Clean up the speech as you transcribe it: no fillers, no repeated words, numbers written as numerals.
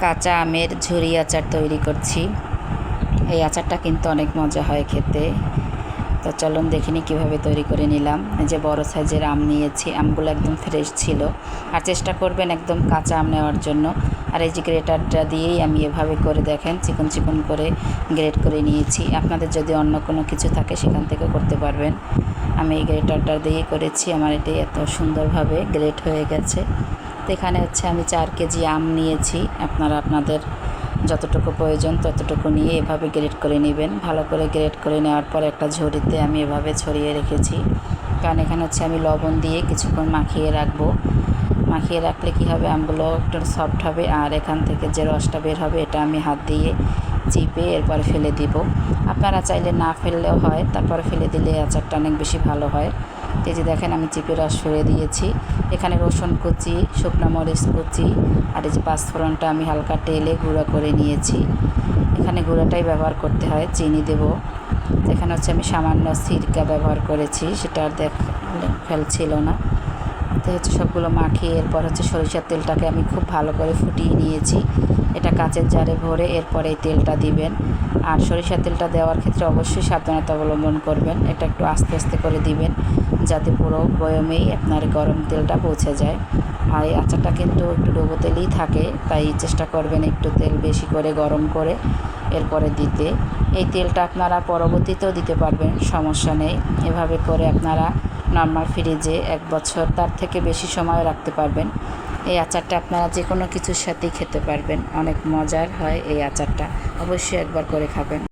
কাঁচা আমের ঝুরি আচার তৈরি করছি। এই আচারটা কিন্তু অনেক মজা হয় খেতে। তো চলুন দেখিনি কিভাবে তৈরি করে নিলাম। এই যে বড় সাইজের আম নিয়েছি, আমগুলো একদম ফ্রেশ ছিল। আর চেষ্টা করবেন একদম কাঁচা আম নেওয়ার জন্য। আর এই যে গ্রেটারটা দিয়েই আমি এভাবে করে দেখেন চিকন চিকন করে গ্রেট করে নিয়েছি। আপনাদের যদি অন্য কোনো কিছু থাকে সেখান থেকে করতে পারবেন। আমি এই গ্রেটারটা দিয়েই করেছি। আমার এটাই এত সুন্দরভাবে গ্রেট হয়ে গেছে। তো এখানে হচ্ছে আমি 4 কেজি আম নিয়েছি। আপনারা আপনাদের যতটুকু প্রয়োজন ততটুকু নিয়ে এভাবে গ্রেট করে নেবেন। ভালো করে গ্রেট করে নেওয়ার পর একটা ঝুড়িতে আমি এভাবে ছড়িয়ে রেখেছি। কারণ এখানে হচ্ছে আমি লবণ দিয়ে কিছুক্ষণ মাখিয়ে রাখবো। মাখিয়ে রাখলে কী হবে, আমগুলো একটু সফট হবে। আর এখান থেকে যে রসটা বের হবে এটা আমি হাত দিয়ে চিপে এরপরে ফেলে দিব। আপনারা চাইলে না ফেললেও হয়, তারপরে ফেলে দিলে আচারটা অনেক বেশি ভালো হয়। এই যে দেখেন আমি চিপে রস ফেলে দিয়েছি। এখানে রসুন কুচি, শুকনো মরিচ কুচি আর এই যে পাঁচফোড়নটা আমি হালকা তেলে গুঁড়া করে নিয়েছি। এখানে গুঁড়াটাই ব্যবহার করতে হয়, চিনি দেব। এখানে হচ্ছে আমি সামান্য সিরকা ব্যবহার করেছি, সেটা আর খেয়াল ছিল না। তো হচ্ছে সবগুলো মাখিয়ে এরপর হচ্ছে সরিষার তেলটাকে আমি খুব ভালো করে ফুটিয়ে নিয়েছি। এটা কাচের জারে ভরে এরপরে এই তেলটা দিবেন। আর সরিষার তেলটা দেওয়ার ক্ষেত্রে অবশ্যই সাবধানতা অবলম্বন করবেন। এটা একটু আস্তে আস্তে করে দিবেন যাতে পুরো বয়মেই আপনার গরম তেলটা পৌঁছে যায়। আর এই আচারটা কিন্তু একটু ডুবো তেলই থাকে, তাই চেষ্টা করবেন একটু তেল বেশি করে গরম করে এরপরে দিতে। এই তেলটা আপনারা পরবর্তীতেও দিতে পারবেন, সমস্যা নেই। এভাবে করে আপনারা নর্মাল ফ্রিজে 1 বছর তার থেকে বেশি সময় রাখতে পারবেন। এই আচারটা আপনারা যে কোনো কিছুর সাথেই খেতে পারবেন। অনেক মজার হয় এই আচারটা, অবশ্যই একবার করে খাবেন।